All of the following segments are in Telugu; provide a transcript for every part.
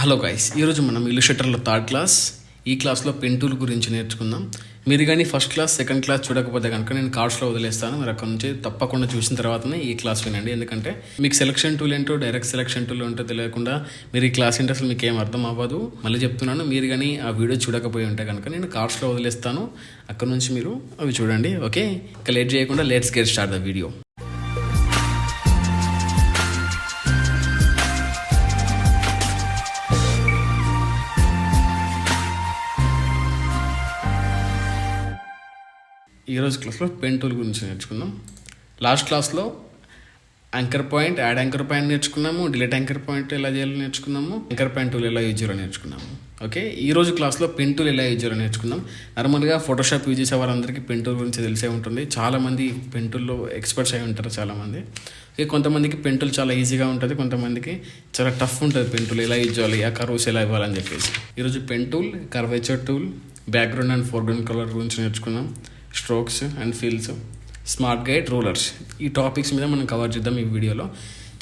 హలో గైస్, ఈరోజు మనం ఇల్లుస్ట్రేటర్లో థర్డ్ క్లాస్. ఈ క్లాస్లో పెన్ టూల్ గురించి నేర్చుకుందాం. మీరు కానీ ఫస్ట్ క్లాస్ సెకండ్ క్లాస్ చూడకపోతే కనుక నేను కార్డ్స్లో వదిలేస్తాను. మీరు అక్కడ నుంచి తప్పకుండా చూసిన తర్వాతనే ఈ క్లాస్ వినండి. ఎందుకంటే మీకు సెలక్షన్ టూల్ ఏంటో డైరెక్ట్ సెలక్షన్ టూల్ ఏంటో తెలియకుండా మీరు ఈ క్లాస్ ఏంటో అసలు మీకు ఏం అర్థం అవ్వదు. మళ్ళీ చెప్తున్నాను, మీరు కానీ ఆ వీడియో చూడకపోయి ఉంటే కనుక నేను కార్డ్స్లో వదిలేస్తాను. అక్కడ నుంచి మీరు అవి చూడండి. ఓకే, ఇక లేట్ చేయకుండా let's get start the video. ఈరోజు క్లాస్లో పెన్ టూల్ గురించి నేర్చుకుందాం. లాస్ట్ క్లాస్లో anchor point, add anchor point నేర్చుకున్నాము. డిలీట్ యాంకర్ పాయింట్ ఎలా చేయాలో నేర్చుకున్నాము. యాంకర్ పాయింట్ టూల్ ఎలా యూజ్ చేయాలో నేర్చుకున్నాము. ఓకే, ఈరోజు క్లాస్లో పెన్ టూల్ ఎలా యూజ్ చేయాలో నేర్చుకుందాం. నార్మల్గా ఫోటోషాప్ యూజ్ చేసే వారందరికీ పెన్ టూల్ గురించి తెలిసే ఉంటుంది. చాలామంది పెన్ టూల్లో ఎక్స్పర్ట్స్ అయి ఉంటారు చాలామంది. ఓకే, కొంతమందికి పెన్ టూల్ చాలా ఈజీగా ఉంటుంది, కొంతమందికి చాలా టఫ్ ఉంటుంది. పెన్ టూల్ ఎలా యూజ్ చేయాలి, ఆ కర్వ్స్ ఎలా ఇవ్వాలని చెప్పేసి ఈరోజు pen tool, curvature tool, background and foreground colour గురించి నేర్చుకున్నాం. Strokes and fills, smart guide, rulers, ఈ టాపిక్స్ మీద మనం కవర్ చేద్దాం ఈ వీడియోలో.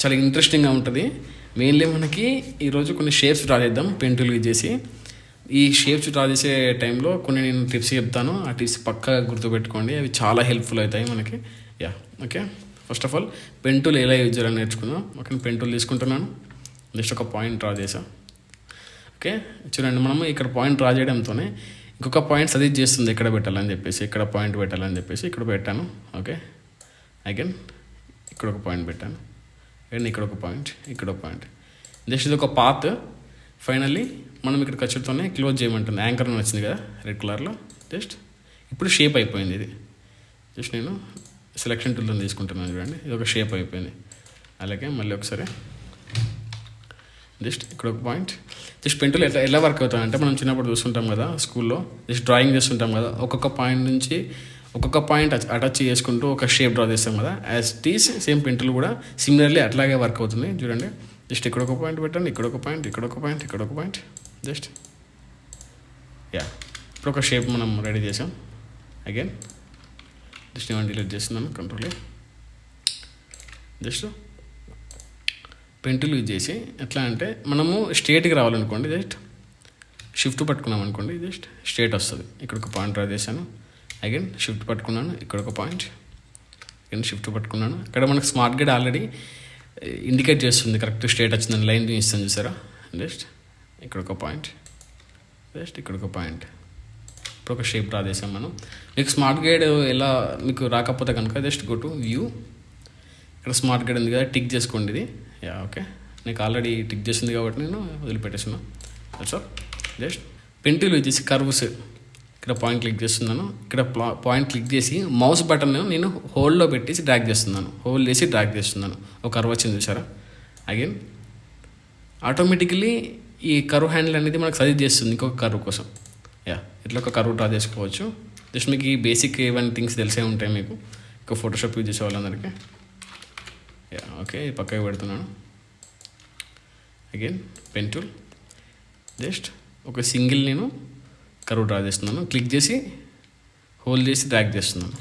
చాలా ఇంట్రెస్టింగ్గా ఉంటుంది. మెయిన్లీ మనకి ఈరోజు కొన్ని షేప్స్ డ్రా చేద్దాం పెన్ టూల్ యూజ్ చేసి. ఈ షేప్స్ డ్రా చేసే టైంలో కొన్ని నేను టిప్స్ చెప్తాను. ఆ టిప్స్ పక్కా గుర్తుపెట్టుకోండి, అవి చాలా హెల్ప్ఫుల్ అవుతాయి మనకి. Okay, first of all pen tool ఎలా యూజ్ చేయాలని నేర్చుకుందాం. ఓకే, పెన్ టూల్ తీసుకుంటున్నాను. జస్ట్ ఒక పాయింట్ డ్రా చేసాం. ఓకే, చూడండి, మనము ఇక్కడ పాయింట్ డ్రా చేయడంతోనే ఇంకొక పాయింట్ సజెస్ట్ చేస్తుంది ఎక్కడ పెట్టాలని చెప్పేసి. ఇక్కడ పాయింట్ పెట్టాలని చెప్పేసి ఇక్కడ పెట్టాను. ఓకే, అగైన్ ఇక్కడ ఒక పాయింట్ పెట్టాను, అండ్ ఇక్కడ ఒక పాయింట్, ఇక్కడ ఒక పాయింట్. జస్ట్ ఇది ఒక పాత్. ఫైనల్లీ మనం ఇక్కడ ఖర్చుతోనే క్లోజ్ చేయమంటుంది. యాంకర్ అని వచ్చింది కదా రెడ్ కలర్లో. జస్ట్ ఇప్పుడు షేప్ అయిపోయింది ఇది. జస్ట్ నేను సెలక్షన్ టూల్తో తీసుకుంటున్నాను. చూడండి, ఇది ఒక షేప్ అయిపోయింది. అలాగే మళ్ళీ ఒకసారి జస్ట్ ఇక్కడ ఒక పాయింట్. జస్ట్ పెన్ టూల్ ఎలా వర్క్ అవుతుంది అంటే, మనం చిన్నప్పుడు చూస్తుంటాం కదా స్కూల్లో, జస్ట్ డ్రాయింగ్ చేస్తుంటాం కదా, ఒక్కొక్క పాయింట్ నుంచి ఒక్కొక్క పాయింట్ అటాచ్ చేసుకుంటూ ఒక షేప్ డ్రా చేస్తాం కదా. As it is same pen tool కూడా సిమిలర్లీ అట్లాగే వర్క్ అవుతుంది. చూడండి, జస్ట్ ఇక్కడ ఒక పాయింట్ పెట్టండి, ఇక్కడ ఒక పాయింట్, ఇక్కడ ఒక పాయింట్, ఇక్కడ ఒక పాయింట్. జస్ట్ ఇప్పుడు ఒక షేప్ మనం రెడీ చేసాం. అగైన్ జస్ట్ నేను డిలీట్ చేస్తున్నాను, control. Just pen tool use చేసి ఎట్లా అంటే, మనము స్ట్రేట్కి రావాలనుకోండి, జస్ట్ షిఫ్ట్ పట్టుకున్నాం అనుకోండి, జస్ట్ స్ట్రేట్ వస్తుంది. ఇక్కడ ఒక పాయింట్ డ్రా చేశాను. అగైన్ షిఫ్ట్ పట్టుకున్నాను, ఇక్కడ ఒక పాయింట్, అగైన్ షిఫ్ట్ పట్టుకున్నాను. ఇక్కడ మనకు స్మార్ట్ గైడ్ ఆల్రెడీ ఇండికేట్ చేస్తుంది కరెక్ట్ స్ట్రేట్ వచ్చిందని, లైన్ ఇస్తాను చూసారా. జస్ట్ ఇక్కడ ఒక పాయింట్, జస్ట్ ఇక్కడ ఒక పాయింట్. ఇప్పుడు ఒక షేప్ డ్రా చేసాం మనం. మీకు స్మార్ట్ గైడ్ ఎలా మీకు రాకపోతే కనుక జస్ట్ గో టు వ్యూ. ఇక్కడ స్మార్ట్ గైడ్ ఉంది కదా, టిక్ చేసుకోండి ఇది. ఓకే, నీకు ఆల్రెడీ టిక్ చేసింది కాబట్టి నేను వదిలిపెట్టేస్తున్నాను. So just pen tool use చేసి కర్వ్స్, ఇక్కడ పాయింట్ క్లిక్ చేస్తున్నాను. ఇక్కడ పాయింట్ క్లిక్ చేసి మౌస్ బటన్ నేను హోల్డ్లో పెట్టేసి డ్రాగ్ చేస్తున్నాను. హోల్డ్ చేసి డ్రాగ్ చేస్తున్నాను. ఒక కర్వ్ వచ్చింది చూసారా. అగైన్ ఆటోమేటికలీ ఈ కర్వ్ హ్యాండిల్ అనేది మనకు సజెస్ట్ చేస్తుంది ఇంకొక కర్వ్ కోసం. ఇట్లా ఒక కర్వ్ డ్రా చేసుకోవచ్చు. జస్ట్ మీకు ఈ బేసిక్ ఏవన్నీ థింగ్స్ తెలిసే ఉంటాయి మీకు, ఇంకా ఫోటోషాప్ యూజ్ చేసే వాళ్ళందరికీ. ఓకే, పక్కకి పెడుతున్నాను. అగైన్ పెన్ టూల్, జస్ట్ ఒక సింగిల్ నేను కర్వ్ డ్రా చేస్తున్నాను. క్లిక్ చేసి హోల్డ్ చేసి డ్రాగ్ చేస్తున్నాను.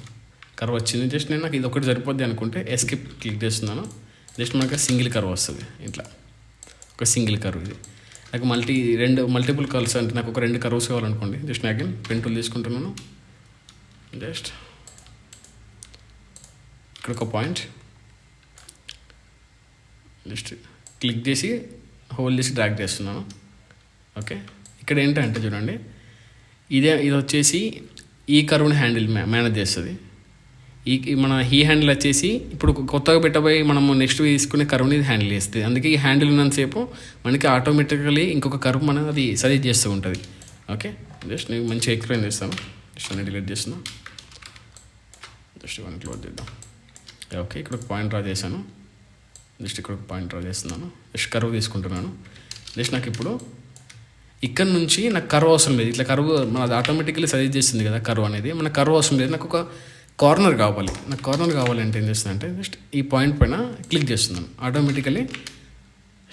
కర్వ్ వచ్చింది. జస్ట్ నేను నాకు ఇది ఒకటి సరిపోద్ది అనుకుంటే ఎస్కేప్ క్లిక్ చేస్తున్నాను. జస్ట్ మనకు సింగిల్ కర్వ్ వస్తుంది. ఇట్లా ఒక సింగిల్ కర్వ్. ఇది నాకు మల్టిపుల్ కర్వ్స్ అంటే నాకు ఒక 2 కర్వ్స్ కావాలనుకోండి, జస్ట్ నేను అగైన్ పెన్ టూల్ తీసుకుంటున్నాను. జస్ట్ ఇక్కడ ఒక పాయింట్, జస్ట్ క్లిక్ చేసి హోల్డ్ చేసి డ్రాగ్ చేస్తున్నాను. ఓకే, ఇక్కడ ఏంటంటే చూడండి, ఇది వచ్చేసి ఈ కర్వ్ని హ్యాండిల్ మేనేజ్ చేస్తుంది. మన ఈ హ్యాండిల్ వచ్చేసి ఇప్పుడు కొత్తగా పెట్టబోయి మనము నెక్స్ట్ తీసుకునే కర్వ్ని హ్యాండిల్ చేస్తుంది. అందుకే ఈ హ్యాండిల్ ఉన్నంతసేపు మనకి ఆటోమేటికలీ ఇంకొక కర్వ్ మనం అది సజెస్ట్ చేస్తూ ఉంటుంది. ఓకే, జస్ట్ నేను మంచిగా ఎక్స్ప్లెయిన్ చేస్తాను. జస్ట్ నేను డిలీట్ చేస్తున్నాను. జస్ట్ ఇవన్నీ క్లోజ్ చేద్దాం. ఓకే, ఇక్కడ ఒక పాయింట్ డ్రా చేశాను. జస్ట్ ఇక్కడ ఒక పాయింట్ డ్రా చేస్తున్నాను. జస్ట్ కర్వ్ తీసుకుంటున్నాను. జస్ట్ నాకు ఇప్పుడు ఇక్కడ నుంచి నాకు కర్వ్ అవసరం లేదు. ఇట్లా కర్వ్ మనది ఆటోమేటికలీ సజెస్ట్ చేస్తుంది కదా కర్వ్ అనేది. మన కర్వ్ అవసరం లేదు, నాకు ఒక కార్నర్ కావాలి. నాకు కార్నర్ కావాలంటే ఏం చేస్తుందంటే, జస్ట్ ఈ పాయింట్ పైన క్లిక్ చేస్తున్నాను. ఆటోమేటికలీ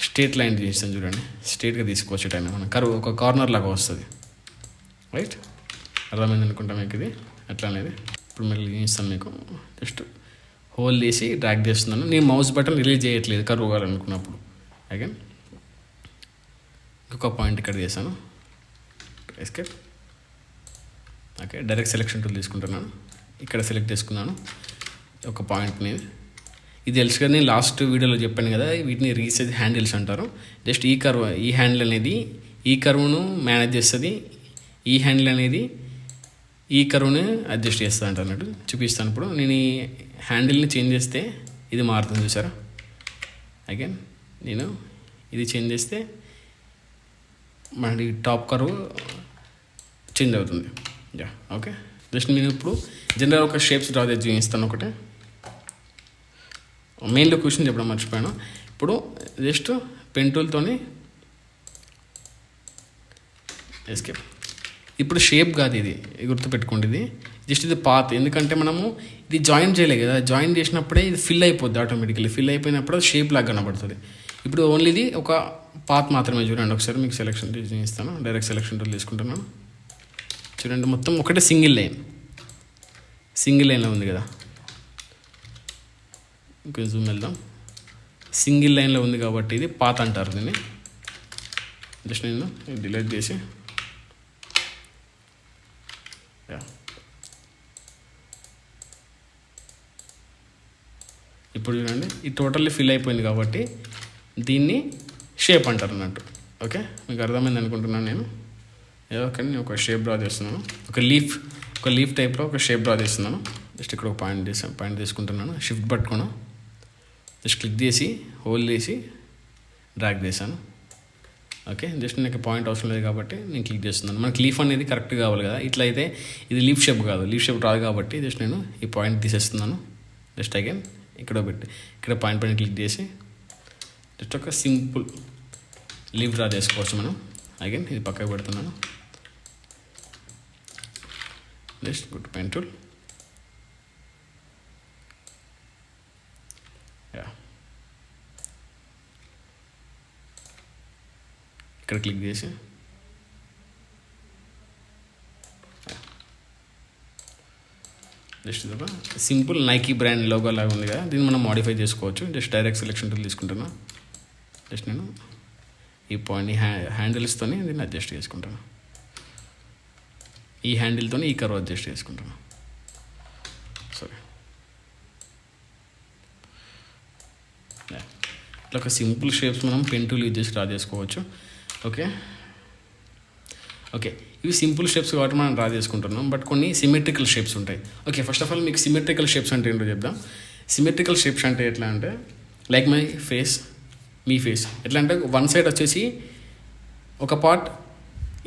స్ట్రేట్ లైన్ చేస్తాను. చూడండి, స్ట్రేట్గా తీసుకొచ్చేటైనా మన కర్వ్ ఒక కార్నర్ లాగా వస్తుంది. రైట్, అర్థమైంది అనుకుంటా మీకు ఇది ఎట్లా అనేది. ఇప్పుడు మళ్ళీ ఇస్తాను మీకు. జస్ట్ హోల్డ్ చేసి డ్రాగ్ చేస్తున్నాను. నేను మౌస్ బటన్ రిలీజ్ చేయట్లేదు కర్వ్ కావాలనుకున్నప్పుడు. అగైన్ ఇంకొక పాయింట్ ఇక్కడ చేశాను, escape. Okay, direct selection tool తీసుకుంటున్నాను, ఇక్కడ సెలెక్ట్ చేసుకున్నాను ఒక పాయింట్ని. ఇది తెలుసు కదా, నేను లాస్ట్ వీడియోలో చెప్పాను కదా, వీటిని రీసైజ్ హ్యాండిల్స్ అంటారు. జస్ట్ ఈ హ్యాండిల్ అనేది ఈ కర్వ్ను మేనేజ్ చేస్తుంది, ఈ హ్యాండిల్ అనేది ఈ కర్వ్ని అడ్జస్ట్ చేస్తా అంట అన్నట్టు చూపిస్తాను. ఇప్పుడు నేను ఈ హ్యాండిల్ని చేంజ్ చేస్తే ఇది మారుతుంది చూసారా. అగైన్ నేను ఇది చేంజ్ చేస్తే మనకి టాప్ కర్వ్ చేంజ్ అవుతుంది. Yeah, okay. జస్ట్ నేను ఇప్పుడు జనరల్ ఒక షేప్స్ డ్రా చేసి చూపిస్తాను. ఒకటే మెయిన్లో క్వశ్చన్ చెప్పడం మర్చిపోయాను. ఇప్పుడు జస్ట్ పెన్ టూల్తోని ఎస్కేప్. ఇప్పుడు షేప్ కాదు ఇది, గుర్తుపెట్టుకోండి, ఇది జస్ట్ ఇది పాత్. ఎందుకంటే మనము ఇది జాయిన్ చేయలేదు కదా, జాయిన్ చేసినప్పుడే ఇది ఫిల్ అయిపోద్ది ఆటోమేటికలీ. ఫిల్ అయిపోయినప్పుడు అది షేప్ లాగా కనబడుతుంది. ఇప్పుడు ఓన్లీ ఇది ఒక పాత్ మాత్రమే. చూడండి ఒకసారి మీకు సెలెక్షన్ ఇస్తాను, డైరెక్ట్ సెలెక్షన్ టూల్ తీసుకుంటున్నాను. చూడండి మొత్తం ఒకటే సింగిల్ లైన్లో ఉంది కదా. ఇంకొంచెం జూమ్ వెళ్దాం. సింగిల్ లైన్లో ఉంది కాబట్టి ఇది పాత్ అంటారు దీన్ని. జస్ట్ నేను డిలీట్ చేసి ఇప్పుడు చూడండి ఇది టోటల్లీ ఫిల్ అయిపోయింది కాబట్టి దీన్ని షేప్ అంటారు అన్నట్టు. ఓకే, మీకు అర్థమైంది అనుకుంటున్నాను నేను. ఏదో కానీ నేను ఒక షేప్ డ్రా చేస్తున్నాను, ఒక లీఫ్ టైప్లో ఒక షేప్ డ్రా చేస్తున్నాను. జస్ట్ ఇక్కడ ఒక పాయింట్ తీసుకుంటున్నాను, షిఫ్ట్ పట్టుకున్నాను, జస్ట్ క్లిక్ చేసి హోల్డ్ చేసి డ్రాగ్ చేశాను. ఓకే, జస్ట్ నాకు పాయింట్ అవసరం లేదు కాబట్టి నేను క్లిక్ చేస్తున్నాను. మనకి లీఫ్ అనేది కరెక్ట్ కావాలి కదా, ఇట్లా అయితే ఇది లీఫ్ షేప్ కాదు, లీఫ్ షేప్ రాదు కాబట్టి జస్ట్ నేను ఈ పాయింట్ తీసేస్తున్నాను. జస్ట్ అగైన్ ఇక్కడ పాయింట్ పైన క్లిక్ చేసి జస్ట్ ఒక సింపుల్ లీఫ్ డ్రా చేసుకోవచ్చు మనం. అగైన్ ఇది పక్కకు పెడుతున్నాను. Just good pen tool. ఇక్కడ క్లిక్ చేసి జస్ట్ ఇదొక సింపుల్ నైకీ బ్రాండ్ లోగో లాగా ఉంది కదా, దీన్ని మనం మోడిఫై చేసుకోవచ్చు. జస్ట్ డైరెక్ట్ సెలెక్షన్ టూల్ తీసుకుంటున్నా. జస్ట్ నేను ఈ పాయింట్ హ్యాండిల్స్తోని దీన్ని అడ్జస్ట్ చేసుకుంటాను, ఈ హ్యాండిల్తో ఈ కర్వ్ అడ్జస్ట్ చేసుకుంటాను. సరే, ఇట్లా ఒక సింపుల్ షేప్స్ మనం పెన్ టూల్ యూజ్ చేసి డ్రా చేసుకోవచ్చు. ఓకే, ఇవి సింపుల్ షేప్స్ కాబట్టి మనం డ్రా చేసుకుంటున్నాం. బట్ కొన్ని సిమెట్రికల్ షేప్స్ ఉంటాయి. ఓకే, ఫస్ట్ ఆఫ్ ఆల్ మీకు సిమెట్రికల్ షేప్స్ అంటే ఏంటో చెప్దాం. సిమెట్రికల్ షేప్స్ అంటే ఎట్లా అంటే లైక్ మీ ఫేస్ ఎట్లా అంటే వన్ సైడ్ వచ్చేసి ఒక పార్ట్,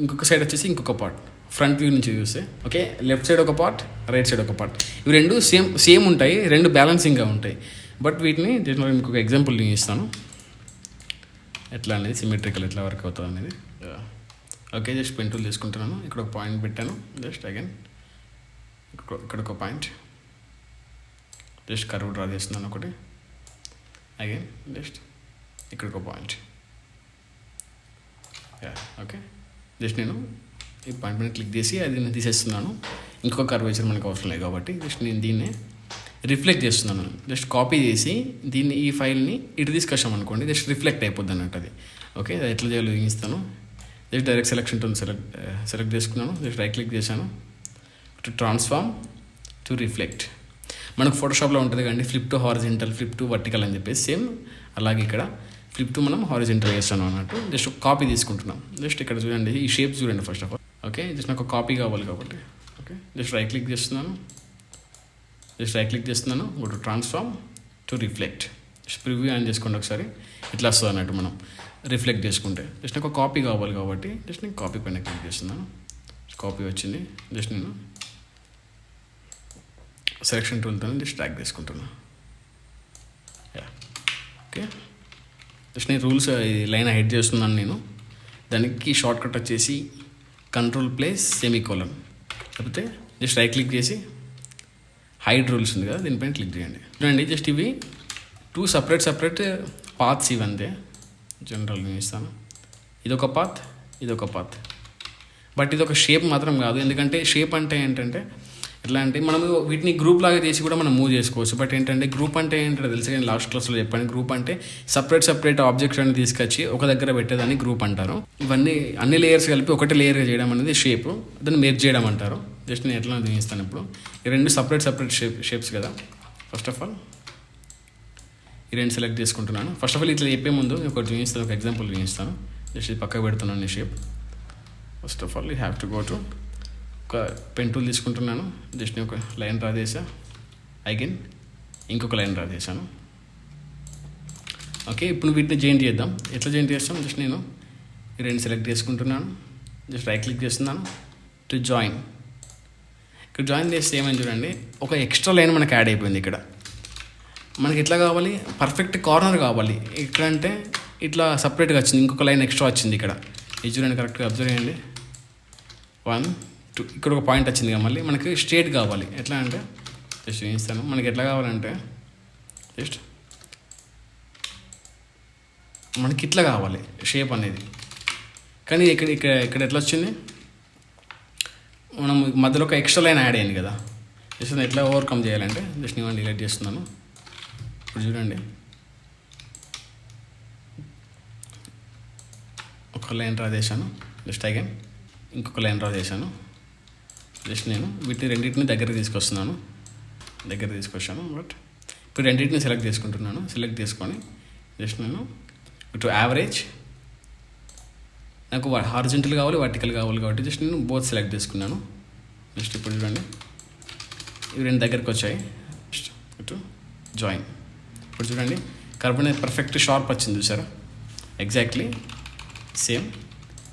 ఇంకొక సైడ్ వచ్చేసి ఇంకొక పార్ట్. ఫ్రంట్ వ్యూ నుంచి చూస్తే ఓకే, లెఫ్ట్ సైడ్ ఒక పార్ట్, రైట్ సైడ్ ఒక పార్ట్. ఇవి రెండు సేమ్ ఉంటాయి, రెండు బ్యాలెన్సింగ్గా ఉంటాయి. బట్ వీటిని దీంట్లో ఇంకొక ఎగ్జాంపుల్ నేను ఇస్తాను ఎట్లా అనేది, సిమెట్రికల్ ఎట్లా వర్క్ అవుతుంది అనేది. ఓకే, జస్ట్ పెన్ టూల్ తీసుకుంటున్నాను, ఇక్కడ ఒక పాయింట్ పెట్టాను. జస్ట్ అగైన్ ఇక్కడ ఒక పాయింట్, జస్ట్ కర్వ్ డ్రా చేస్తున్నాను ఒకటి. అగైన్ జస్ట్ ఇక్కడ ఒక పాయింట్. ఓకే, జస్ట్ నేను ఈ పాయింట్ మీద క్లిక్ చేసి అది నేను తీసేస్తున్నాను. ఇంకొక కర్వేచర్ మనకు అవసరం లేదు కాబట్టి జస్ట్ నేను దీన్ని రిఫ్లెక్ట్ చేస్తున్నాను. జస్ట్ కాపీ చేసి దీన్ని ఈ ఫైల్ని ఇటు తీసుకొచ్చాం అనుకోండి, జస్ట్ రిఫ్లెక్ట్ అయిపోద్ది అన్నట్టు అది. ఓకే, అది ఎట్లా చేయాలో చూపిస్తాను. Just direct selection tool select చేసుకున్నాను. జస్ట్ రైట్ క్లిక్ చేశాను, టు ట్రాన్స్ఫార్మ్ టు రిఫ్లెక్ట్. మనకు ఫోటోషాప్లో ఉంటుంది కానీ flip to horizontal, flip to vertical అని చెప్పేసి సేమ్ అలాగే ఇక్కడ ఫ్లిప్ టు మనం హారిజెంటల్ చేస్తాను అన్నట్టు. జస్ట్ ఒక కాపీ తీసుకుంటున్నాం. జస్ట్ ఇక్కడ చూడండి, ఈ షేప్స్ చూడండి first of all. Okay, just నాకు కాపీ కావాలి కాబట్టి ఓకే, జస్ట్ రైట్ క్లిక్ చేస్తున్నాను. Go to transform to reflect. Just preview on చేసుకోండి ఒకసారి, ఇట్లా వస్తుంది అన్నట్టు మనం రిఫ్లెక్ట్ చేసుకుంటే. జస్ట్ నాకు కాపీ కావాలి కాబట్టి జస్ట్ నేను కాపీ పైన క్లిక్ చేస్తున్నాను. కాపీ వచ్చింది. జస్ట్ నేను సెలెక్షన్ టూల్తో జస్ట్ ట్రాక్ చేసుకుంటున్నాను. ఓకే, జస్ట్ నేను రూల్స్ లైన్ హైడ్ చేస్తున్నాను నేను. దానికి షార్ట్ కట్ వచ్చేసి Ctrl+సెమీకోలన్, లేకపోతే జస్ట్ రైట్ క్లిక్ చేసి హైడ్ రూల్స్ ఉంది కదా, దీనిపైన క్లిక్ చేయండి. చూడండి, జస్ట్ ఇవి 2 సపరేట్ పాత్స్ ఇవి అంతే. జనరల్ నేను ఇస్తాను, ఇదొక పాత్. బట్ ఇది ఒక షేప్ మాత్రం కాదు. ఎందుకంటే షేప్ అంటే ఏంటంటే ఎట్లా అంటే మనం వీటిని గ్రూప్ లాగా చేసి కూడా మనం మూవ్ చేసుకోవచ్చు. బట్ ఏంటంటే గ్రూప్ అంటే ఏంటో తెలుసు కానీ లాస్ట్ క్లాస్లో చెప్పాను. గ్రూప్ అంటే సపరేట్ ఆబ్జెక్ట్స్ అని తీసుకొచ్చి ఒక దగ్గర పెట్టేదాన్ని గ్రూప్ అంటారు. ఇవన్నీ అన్ని లేయర్స్ కలిపి ఒకటే లేయర్గా చేయడం అనేది షేప్, దాన్ని మెర్జ్ చేయడం అంటారు. జస్ట్ నేను ఎట్లా చూపిస్తాను ఇప్పుడు. ఈ రెండు సపరేట్ షేప్స్ కదా. ఫస్ట్ ఆఫ్ ఆల్ ఈ రెండు సెలెక్ట్ చేసుకుంటున్నాను. ఫస్ట్ ఆఫ్ ఆల్ ఇట్లా చెప్పే ముందు ఒకటి చూపిస్తాను, ఒక ఎగ్జాంపుల్ చూపిస్తాను. జస్ట్ ఇది పక్కకు పెడుతున్నాను ఈ shape. First of all you have to go to ఒక పెన్ టూల్ తీసుకుంటున్నాను. జస్ట్ నేను ఒక లైన్ డ్రా చేసా, అగైన్ ఇంకొక లైన్ డ్రా చేశాను. ఓకే, ఇప్పుడు వీటిని జాయింట్ చేద్దాం. ఎట్లా జాయింట్ చేస్తాం? జస్ట్ నేను ఈ రెండు సెలెక్ట్ చేసుకుంటున్నాను. జస్ట్ రైట్ క్లిక్ చేస్తున్నాను, టు జాయిన్. ఇక్కడ జాయిన్ చేస్తే ఏమైంది చూడండి, ఒక ఎక్స్ట్రా లైన్ మనకు యాడ్ అయిపోయింది. ఇక్కడ మనకి ఎట్లా కావాలి, పర్ఫెక్ట్ కార్నర్ కావాలి. ఇక్కడ అంటే ఇట్లా సపరేట్గా వచ్చింది, ఇంకొక లైన్ ఎక్స్ట్రా వచ్చింది. ఇక్కడ ఇది చూడండి, కరెక్ట్గా అబ్జర్వ్ చేయండి. 1 2 ఇక్కడ ఒక పాయింట్ వచ్చింది కదా. మళ్ళీ మనకి స్ట్రేట్ కావాలి. ఎట్లా అంటే జస్ట్ చూపిస్తాను. మనకి ఎట్లా కావాలంటే జస్ట్ మనకి ఇట్లా కావాలి షేప్ అనేది. కానీ ఇక్కడ ఎట్లా వచ్చింది, మనం మధ్యలో ఒక ఎక్స్ట్రా లైన్ యాడ్ అయింది కదా. జస్ట్ ఎట్లా ఓవర్కమ్ చేయాలంటే జస్ట్ నేను డిలీట్ చేస్తున్నాను. ఇప్పుడు చూడండి, ఒక లైన్ డ్రా చేశాను. జస్ట్ అగైన్ ఇంకొక లైన్ డ్రా చేశాను. జస్ట్ నేను వీటిని రెండింటిని దగ్గర తీసుకొచ్చాను. బట్ ఇప్పుడు రెండింటిని సెలెక్ట్ చేసుకుంటున్నాను. సెలెక్ట్ చేసుకొని జస్ట్ నేను ఇటు యావరేజ్, నాకు హారిజంటల్ కావాలి, వర్టికల్ కావాలి కాబట్టి జస్ట్ నేను బోత్ సెలెక్ట్ చేసుకున్నాను. జస్ట్ ఇప్పుడు చూడండి, ఇవి రెండు దగ్గరికి వచ్చాయి. జస్ట్ ఇటు జాయిన్. ఇప్పుడు చూడండి, కర్వ్ అనేది పర్ఫెక్ట్ షార్ప్ వచ్చింది చూసారా. ఎగ్జాక్ట్లీ సేమ్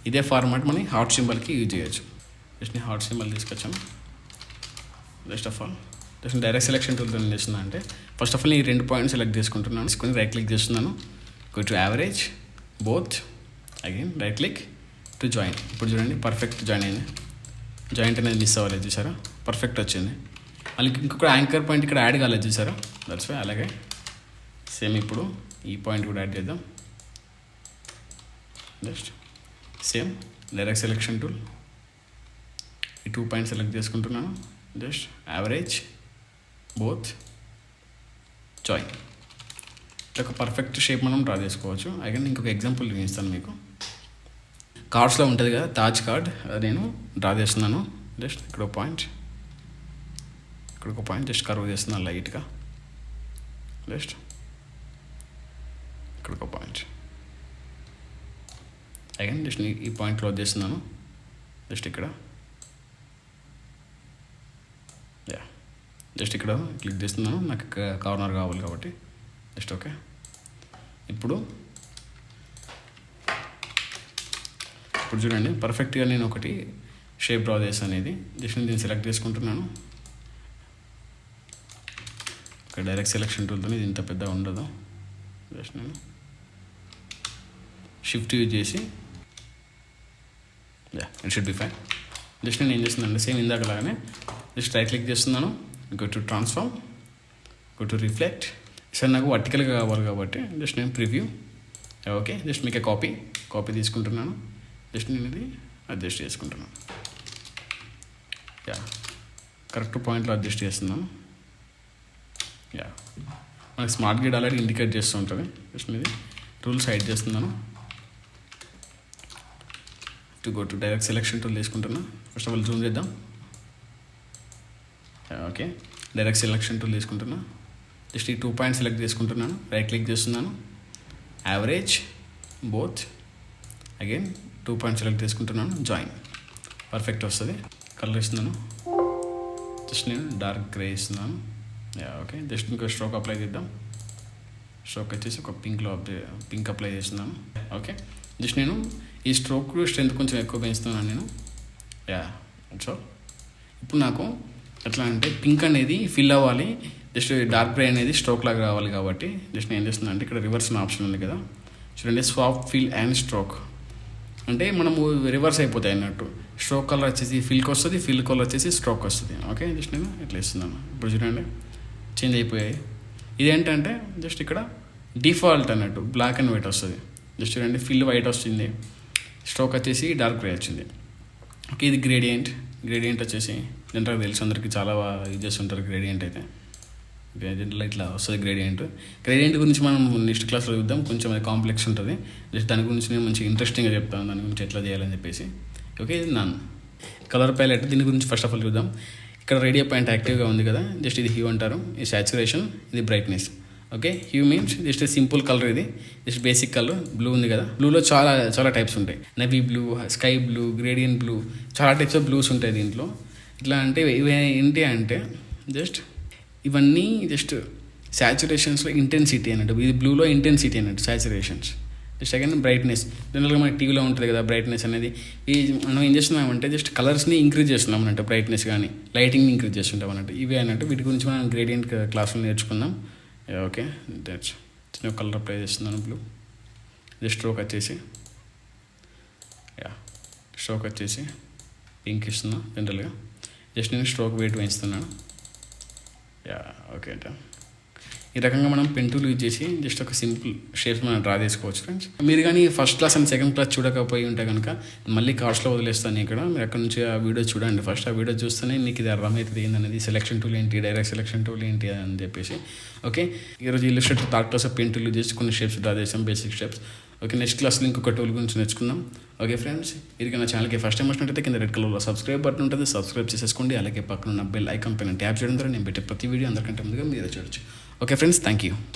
ఇదే ఫార్మాట్ మనం హార్ట్ సింబల్కి యూజ్ చేయొచ్చు. జస్ట్ నేను హార్ట్ సింబల్ తీసుకొచ్చాను. Just of all just direct selection టూల్తో ఏం చేస్తున్నా అంటే ఫస్ట్ ఆఫ్ ఆల్ ఈ రెండు పాయింట్స్ సెలెక్ట్ చేసుకుంటున్నాను. తీసుకొని రైట్ క్లిక్ చేస్తున్నాను, go to average, both, again right click, to join. ఇప్పుడు చూడండి పర్ఫెక్ట్ జాయిన్ అయింది. జాయింట్ అనేది మిస్ అవ్వలేదు చూసారా, పర్ఫెక్ట్ వచ్చింది. మళ్ళీ ఇంకొక యాంకర్ పాయింట్ ఇక్కడ యాడ్ కాలేదు చూసారా, దట్స్ వై. అలాగే సేమ్ ఇప్పుడు ఈ పాయింట్ కూడా యాడ్ చేద్దాం. Just same direct selection tool, ఈ 2 పాయింట్స్ సెలెక్ట్ చేసుకుంటున్నాను. Just average, both, join. ఒక పర్ఫెక్ట్ షేప్ మనం డ్రా చేసుకోవచ్చు. అగైన్ ఇంకొక ఎగ్జాంపుల్ చూపిస్తాను మీకు. కార్డ్స్లో ఉంటుంది కదా తాజ్ కార్డ్, అది నేను డ్రా చేస్తున్నాను. జస్ట్ ఇక్కడ ఒక పాయింట్, జస్ట్ కర్వ్ చేస్తున్నాను లైట్గా. జస్ట్ ఇక్కడ ఒక పాయింట్, అగైన్ జస్ట్ ఈ పాయింట్ క్లోజ్ చేస్తున్నాను. జస్ట్ ఇక్కడ జస్ట్ ఇక్కడ క్లిక్ చేస్తున్నాను, నాకు కార్నర్ కావాలి కాబట్టి. Just okay. ఇప్పుడు చూడండి పర్ఫెక్ట్గా నేను ఒకటి షేప్ డ్రా చేస్తాను. ఇది జస్ట్ నేను సెలెక్ట్ చేసుకుంటున్నాను. ఇక్కడ డైరెక్ట్ సెలెక్షన్ టూల్తో ఇది ఇంత పెద్దగా ఉండదు. జస్ట్ నేను షిఫ్ట్ యూజ్ చేసి it should be fine. Just నేను ఏం చేస్తున్నాను సేమ్ ఇందాకలాగానే జస్ట్ రైట్ క్లిక్ చేస్తున్నాను, go to transform, go to reflect. Sir నాకు వర్టికల్గా కావాలి కాబట్టి జస్ట్ నేను ప్రివ్యూ, ఓకే. జస్ట్ మీకు కాపీ తీసుకుంటున్నాను. జస్ట్ నేను ఇది అడ్జస్ట్ చేసుకుంటున్నాను. కరెక్ట్ పాయింట్లో అడ్జస్ట్ చేస్తున్నాను. మనకి స్మార్ట్ గేట్ ఆల్రెడీ ఇండికేట్ చేస్తూ ఉంటుంది. జస్ట్ ఇది రూల్స్ హైడ్ చేస్తున్నాను. To go to direct selection tool తీసుకుంటున్నాను. ఫస్ట్ ఆఫ్ ఆల్ జూమ్ చేద్దాం. ఓకే, డైరెక్ట్ సెలెక్షన్ టూల్ తీసుకుంటున్నా. జస్ట్ ఈ 2 పాయింట్స్ సెలెక్ట్ చేసుకుంటున్నాను. రైట్ క్లిక్ చేస్తున్నాను, average, both, again 2 points select చేసుకుంటున్నాను, జాయిన్. పర్ఫెక్ట్ వస్తుంది. కలర్ ఇస్తున్నాను. జస్ట్ నేను డార్క్ గ్రే ఇస్తున్నాను. ఓకే, జస్ట్ ఇంకో స్ట్రోక్ అప్లై చేద్దాం. స్ట్రోక్ వచ్చేసి ఒక పింక్ అప్లై చేస్తున్నాను. ఓకే, జస్ట్ నేను ఈ స్ట్రోక్ స్ట్రెంత్ కొంచెం ఎక్కువ పెంచుతున్నాను నేను. సో ఇప్పుడు నాకు ఎట్లా అంటే పింక్ అనేది ఫిల్ అవ్వాలి, జస్ట్ డార్క్ గ్రే అనేది స్ట్రోక్ లాగా రావాలి కాబట్టి జస్ట్ నేను ఏం చేస్తున్నాను అంటే ఇక్కడ రివర్స్ ఆప్షన్ ఉంది కదా చూడండి, స్వాప్ ఫిల్ అండ్ స్ట్రోక్ అంటే మనము రివర్స్ అయిపోతాయి అన్నట్టు. స్ట్రోక్ కలర్ వచ్చేసి ఫిల్కి వస్తుంది, ఫిల్ కలర్ వచ్చేసి స్ట్రోక్ వస్తుంది. ఓకే, జస్ట్ నేను ఇట్లా ఇస్తున్నాను. ఇప్పుడు చూడండి చేంజ్ అయిపోయాయి. ఇదేంటంటే జస్ట్ ఇక్కడ డిఫాల్ట్ అన్నట్టు బ్లాక్ అండ్ వైట్ వస్తుంది. జస్ట్ చూడండి ఫిల్ వైట్ వస్తుంది, స్ట్రోక్ వచ్చేసి డార్క్ గ్రే వచ్చింది. ఓకే, ఇది గ్రేడియంట్. గ్రేడియంట్ వచ్చేసి జనరల్గా తెలుసు అందరికీ, చాలా యూజ్ చేస్తుంటారు గ్రేడియంట్ అయితే. గ్రేడియంట్లో ఇట్లా వస్తుంది గ్రేడియంట్. గ్రేడియంట్ గురించి మనం నెక్స్ట్ క్లాస్లో చూద్దాం, కొంచెం అది కాంప్లెక్స్ ఉంటుంది. జస్ట్ దాని గురించి నేను మంచి ఇంట్రెస్టింగ్గా చెప్తాను, దాని గురించి ఎట్లా చేయాలని చెప్పేసి. ఓకే, ఇది నాన్ కలర్ ప్యాలెట్. దీని గురించి ఫస్ట్ ఆఫ్ ఆల్ చూద్దాం. ఇక్కడ రేడియో పాయింట్ యాక్టివ్గా ఉంది కదా, జస్ట్ ఇది హ్యూ అంటారు. ఇది సాచురేషన్, ఇది brightness. Okay, hue means just simple colour, ఇది జస్ట్ బేసిక్ కలర్. బ్లూ ఉంది కదా, బ్లూలో చాలా చాలా టైప్స్ ఉంటాయి. Navy blue, sky blue, gradient blue, చాలా టైప్స్ ఆఫ్ బ్లూస్ ఉంటాయి దీంట్లో. ఇట్లా అంటే ఇవి ఏంటి అంటే జస్ట్ ఇవన్నీ జస్ట్ సాచురేషన్స్లో ఇంటెన్సిటీ అన్నట్టు. ఇది బ్లూలో ఇంటెన్సిటీ అన్నట్టు సాచురేషన్స్. Second brightness. జనరల్గా మనకి టీవీలో ఉంటుంది కదా బ్రైట్నెస్ అనేది. ఈ మనం ఏం చేస్తున్నామంటే జస్ట్ కలర్స్ని ఇంక్రీజ్ చేస్తున్నాం అన్నట్టు, బ్రైట్నెస్ కానీ లైటింగ్ని ఇంక్రీజ్ చేస్తుంటాం అన్నట్టు. ఇవే అన్నట్టు. వీటి గురించి మనం గ్రేడియంట్ క్లాసులో నేర్చుకుందాం. ఓకే, దట్స్ నేను కలర్ అప్లై చేస్తున్నాను. బ్లూ జస్ట్ స్ట్రోక్ వచ్చేసి స్ట్రోక్ వచ్చేసి పింక్ ఇస్తున్నాను. జనరల్గా జస్ట్ నేను స్ట్రోక్ వెయిట్ పెంచుతున్నాను. ఓకే, ఈ రకంగా మనం పెన్ టూల్ యూజ్ చేసి జస్ట్ ఒక సింపుల్ షేప్స్ మనం డ్రా చేసుకోవచ్చు ఫ్రెండ్స్. మీరు కానీ first class and second class చూడకపోయి ఉంటే కనుక మళ్ళీ కార్డ్స్లో వదిలేస్తాను ఇక్కడ. మీరు అక్కడ నుంచి ఆ వీడియో చూడండి. ఫస్ట్ ఆ వీడియో చూస్తేనే మీకు ఇది అర్థమవుతుంది ఏంటనేది, సెలెక్షన్ టూల్ ఏంటి, డైరెక్ట్ సెలెక్షన్ టూల్ ఏంటి అని చెప్పేసి. ఓకే, ఈరోజు Illustrator third class pen tool use చేసి కొన్ని షేప్స్ డ్రా చేసాం, బేసిక్ షేప్స్. ఓకే, నెక్స్ట్ క్లాస్లో ఇంకొక టూల్ గురించి నేర్చుకుందాం. ఓకే ఫ్రెండ్స్, ఇది నా ఛానల్కి ఫస్ట్ టైం వచ్చినట్టయితే కింద రెడ్ కలర్లో సబ్స్క్రైబ్ బటన్ ఉంటుంది, సబ్స్క్రైబ్ చేసేసుకోండి. అలాగే పక్కన ఉన్న బెల్ ఐకాన్ పైన ట్యాప్ చేయడం ద్వారా నేను పెట్టే ప్రతి వీడియో అందరికంటే ముందుగా మీరు చూడొచ్చు. Okay friends, thank you.